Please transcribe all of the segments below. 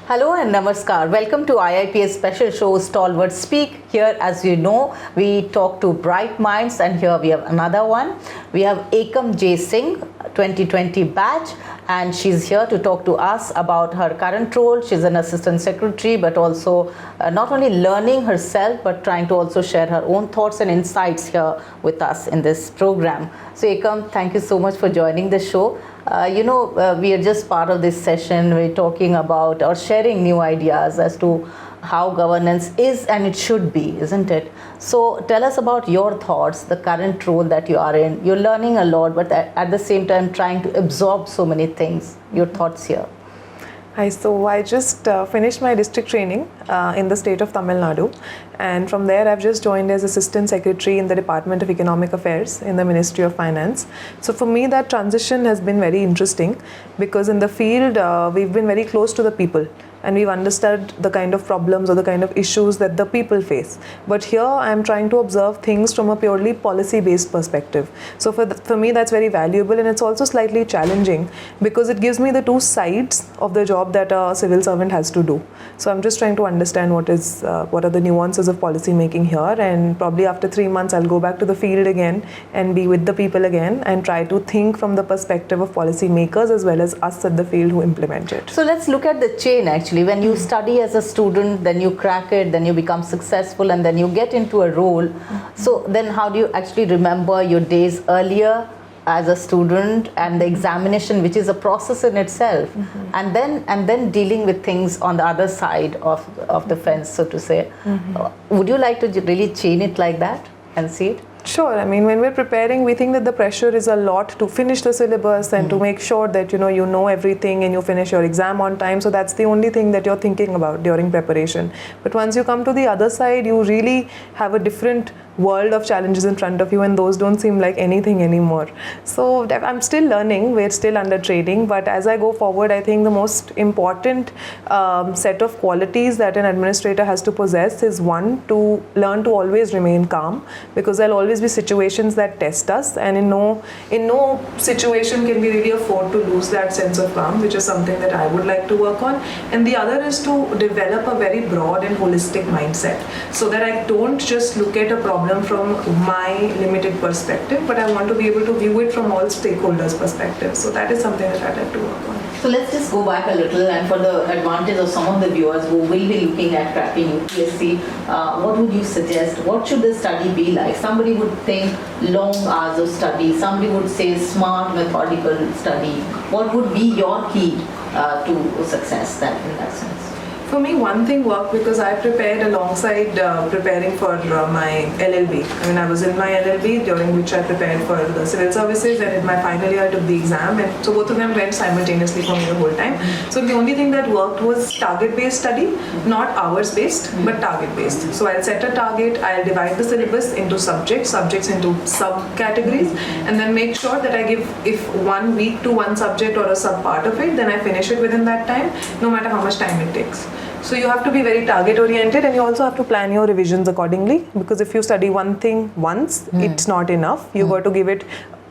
Hello and namaskar. Welcome to IIPA special show Stalwarts Speak. Here, as you know, we talk to bright minds, and here we have another one. We have Ekam J Singh, 2020 batch, and she's here to talk to us about her current role. She's an assistant secretary, but also not only learning herself, but trying to also share her own thoughts and insights here with us in this program. So Ekam, thank you so much for joining the show. We are just part of this session. We're talking about or sharing new ideas as to how governance is and it should be, isn't it? So tell us about your thoughts, the current role that you are in. You're learning a lot, but at the same time trying to absorb so many things. Your thoughts here. Hi, so I just finished my district training in the state of Tamil Nadu, and from there I've just joined as Assistant Secretary in the Department of Economic Affairs in the Ministry of Finance. So for me that transition has been very interesting because in the field we've been very close to the people and we've understood the kind of problems or the kind of issues that the people face. But here I'm trying to observe things from a purely policy-based perspective. So for me that's very valuable, and it's also slightly challenging because it gives me the two sides of the job that a civil servant has to do. So I'm just trying to understand what are the nuances of policy making here, and probably after 3 months I'll go back to the field again and be with the people again and try to think from the perspective of policy makers as well as us at the field who implement it. So let's look at the chain actually. When you study as a student, then you crack it, then you become successful, and then you get into a role. So then how do you actually remember your days earlier as a student and the examination, which is a process in itself, and then dealing with things on the other side of the fence, so to say. Would you like to really chain it like that and see it? Sure. I mean, when we're preparing, we think that the pressure is a lot to finish the syllabus and to make sure that you know everything and you finish your exam on time. So that's the only thing that you're thinking about during preparation. But once you come to the other side, you really have a different world of challenges in front of you, and those don't seem like anything anymore. So I'm still learning, we're still under training, but as I go forward, I think the most important set of qualities that an administrator has to possess is one, to learn to always remain calm, because there'll always be situations that test us, and in no situation can we really afford to lose that sense of calm, which is something that I would like to work on. And the other is to develop a very broad and holistic mindset, so that I don't just look at a problem from my limited perspective, but I want to be able to view it from all stakeholders' perspective. So that is something that I'd like to work on. So let's just go back a little, and for the advantage of some of the viewers who will be looking at cracking UPSC, what would you suggest? What should the study be like? Somebody would think long hours of study. Somebody would say smart, methodical study. What would be your key to success then in that sense? For me, one thing worked because I prepared alongside preparing for my LLB. I mean, I was in my LLB, during which I prepared for the civil services, and in my final year I took the exam, and so both of them went simultaneously for me the whole time. So the only thing that worked was target-based study, not hours-based, but target-based. So I'll set a target, I'll divide the syllabus into subjects into subcategories, and then make sure that I give, if 1 week to one subject or a sub-part of it, then I finish it within that time, no matter how much time it takes. So you have to be very target oriented, and you also have to plan your revisions accordingly, because if you study one thing once, it's not enough. You got to give it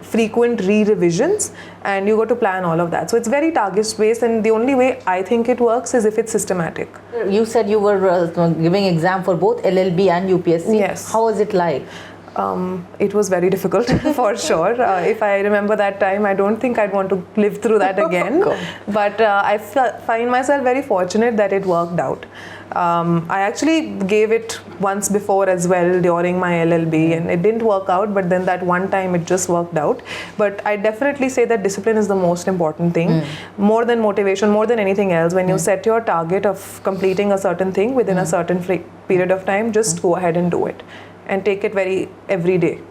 frequent re-revisions, and you got to plan all of that. So it's very target based, and the only way I think it works is if it's systematic. You said you were giving exam for both LLB and UPSC. Yes. How was it like? It was very difficult for sure. If I remember that time, I don't think I'd want to live through that again. But I find myself very fortunate that it worked out. I actually gave it once before as well during my LLB, and it didn't work out, but then that one time it just worked out. But I definitely say that discipline is the most important thing, more than motivation, more than anything else. When you set your target of completing a certain thing within a certain period of time, just go ahead and do it, and take it very every day.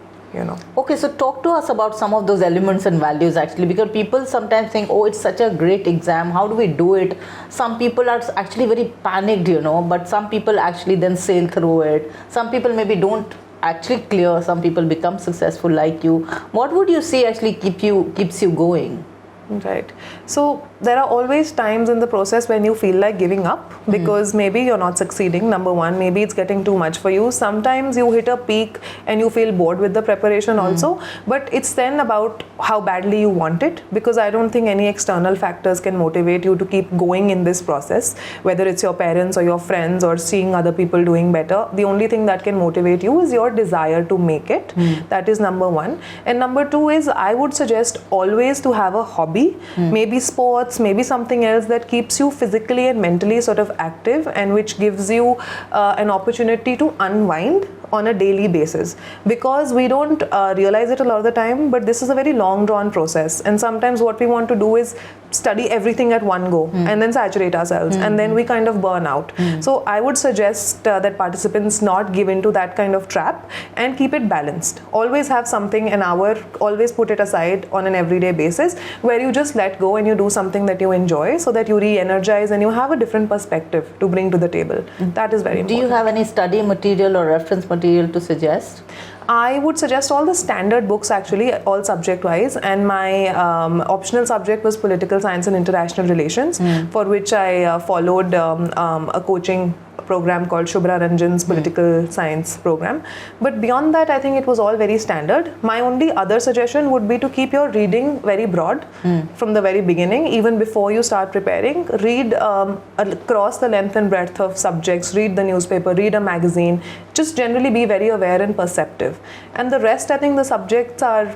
Okay, so talk to us about some of those elements and values actually, because people sometimes think, oh, it's such a great exam, how do we do it? Some people are actually very panicked, but some people actually then sail through it. Some people maybe don't actually clear, some people become successful like you. What would you say actually keeps you going? Right. So there are always times in the process when you feel like giving up because maybe you're not succeeding, number one, maybe it's getting too much for you. Sometimes you hit a peak and you feel bored with the preparation also, but it's then about how badly you want it, because I don't think any external factors can motivate you to keep going in this process, whether it's your parents or your friends or seeing other people doing better. The only thing that can motivate you is your desire to make it. That is number one. And number two is, I would suggest always to have a hobby, maybe sports, maybe something else that keeps you physically and mentally sort of active and which gives you an opportunity to unwind on a daily basis, because we don't realize it a lot of the time, but this is a very long drawn process, and sometimes what we want to do is study everything at one go and then saturate ourselves and then we kind of burn out. So I would suggest that participants not give into that kind of trap and keep it balanced. Always have something, an hour, always put it aside on an everyday basis where you just let go and you do something that you enjoy, so that you re-energize and you have a different perspective to bring to the table. That is very important. Do you have any study material or reference material to suggest? I would suggest all the standard books, actually, all subject wise, and my optional subject was political science and international relations, for which I followed a coaching program called Shubhra Ranjan's political science program. But beyond that, I think it was all very standard. My only other suggestion would be to keep your reading very broad from the very beginning, even before you start preparing. Read across the length and breadth of subjects, read the newspaper, read a magazine, just generally be very aware and perceptive. And the rest, I think the subjects are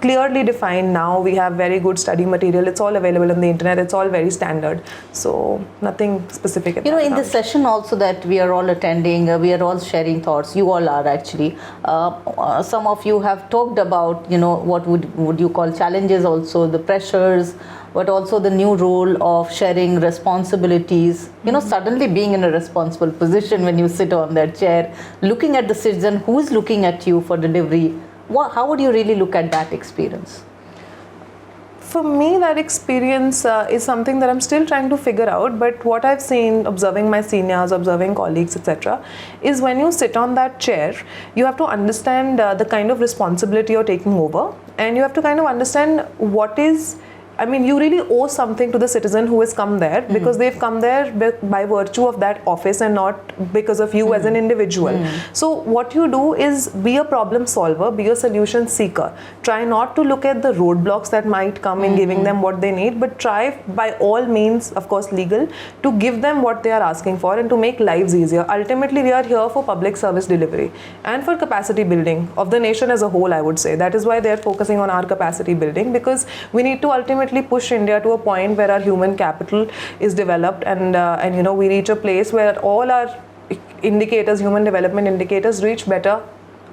clearly defined now. We have very good study material. It's all available on the internet. It's all very standard. So nothing specific. You know, in this session also that we are all attending, we are all sharing thoughts. You all are actually. Some of you have talked about, you know, what would you call challenges also, the pressures, but also the new role of sharing responsibilities. You know, suddenly being in a responsible position when you sit on that chair, looking at the citizen who is looking at you for delivery. How would you really look at that experience? For me, that experience is something that I'm still trying to figure out, but what I've seen observing my seniors, observing colleagues, etc., is when you sit on that chair, you have to understand the kind of responsibility you're taking over, and you have to kind of understand what is, I mean, you really owe something to the citizen who has come there, because they've come there by virtue of that office and not because of you as an individual. So what you do is be a problem solver, be a solution seeker. Try not to look at the roadblocks that might come in giving them what they need, but try by all means, of course legal, to give them what they are asking for and to make lives easier. Ultimately, we are here for public service delivery and for capacity building of the nation as a whole, I would say. That is why they are focusing on our capacity building, because we need to ultimately push India to a point where our human capital is developed and you know, we reach a place where all our indicators, human development indicators, reach better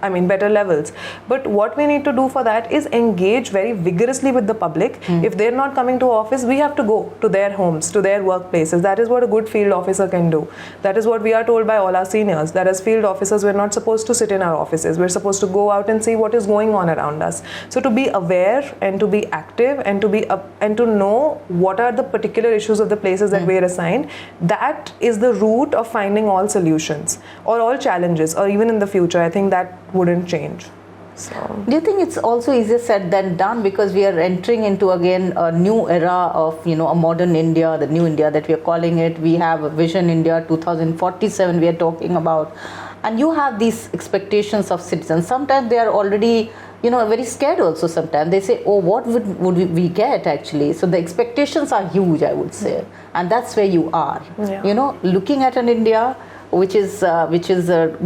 levels. But what we need to do for that is engage very vigorously with the public. If they're not coming to office, we have to go to their homes, to their workplaces. That is what a good field officer can do. That is what we are told by all our seniors, that as field officers, we're not supposed to sit in our offices. We're supposed to go out and see what is going on around us. So to be aware and to be active and to know what are the particular issues of the places that we are assigned, that is the root of finding all solutions or all challenges, or even in the future, I think that wouldn't change. So, do you think it's also easier said than done, because we are entering into again a new era of, you know, a modern India, the new India that we are calling it. We have a Vision India 2047 we are talking about, and you have these expectations of citizens. Sometimes they are already, you know, very scared also. Sometimes they say, oh, what would we get actually? So the expectations are huge, I would say, and that's where you are. You know, looking at an India which is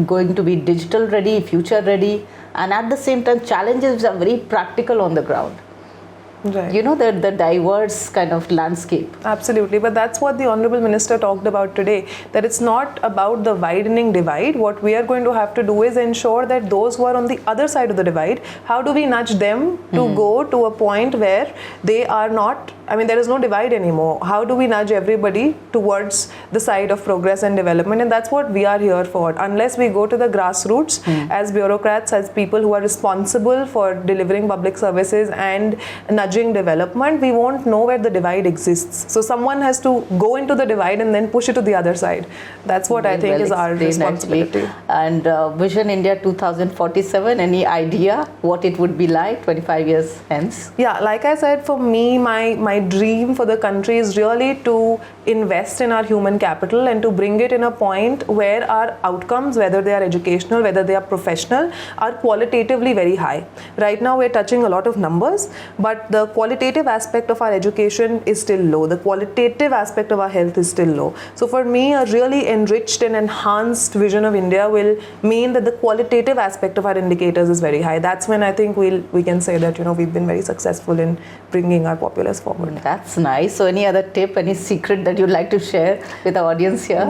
going to be digital ready, future ready, and at the same time challenges are very practical on the ground. Right. You know, the diverse kind of landscape. Absolutely, but that's what the Honorable Minister talked about today, that it's not about the widening divide. What we are going to have to do is ensure that those who are on the other side of the divide, how do we nudge them to go to a point where they are not I mean, there is no divide anymore. How do we nudge everybody towards the side of progress and development? And that's what we are here for. Unless we go to the grassroots as bureaucrats, as people who are responsible for delivering public services and nudging development, we won't know where the divide exists. So someone has to go into the divide and then push it to the other side. That's what I think is our responsibility. And Vision India 2047, any idea what it would be like 25 years hence? Yeah, like I said, for me, my dream for the country is really to invest in our human capital and to bring it in a point where our outcomes, whether they are educational, whether they are professional, are qualitatively very high. Right now we're touching a lot of numbers, but the qualitative aspect of our education is still low. The qualitative aspect of our health is still low. So for me, a really enriched and enhanced vision of India will mean that the qualitative aspect of our indicators is very high. That's when I think we can say that, you know, we've been very successful in bringing our populace forward. That's nice. So any other tip, any secret that you'd like to share with the audience here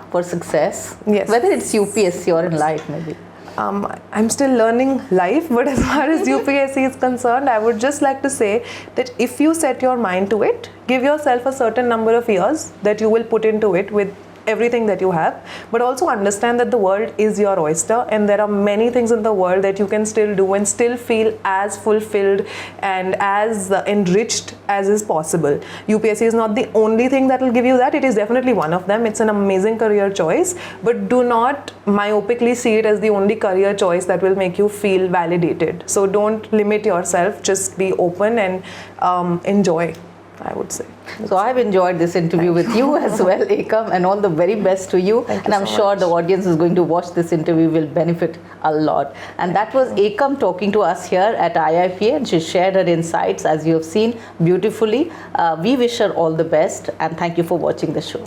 for success? Yes. Whether it's UPSC or in life maybe. I'm still learning life, but as far as UPSC is concerned, I would just like to say that if you set your mind to it, give yourself a certain number of years that you will put into it with everything that you have, but also understand that the world is your oyster and there are many things in the world that you can still do and still feel as fulfilled and as enriched as is possible. UPSC is not the only thing that will give you that. It is definitely one of them. It's an amazing career choice, but do not myopically see it as the only career choice that will make you feel validated. So don't limit yourself, just be open and enjoy, I would say. So I've enjoyed this interview with you as well, Ekam, and all the very best to you. And I'm sure the audience is going to watch this interview will benefit a lot. And that was Ekam talking to us here at IIPA, and she shared her insights, as you have seen beautifully. We wish her all the best, and thank you for watching the show.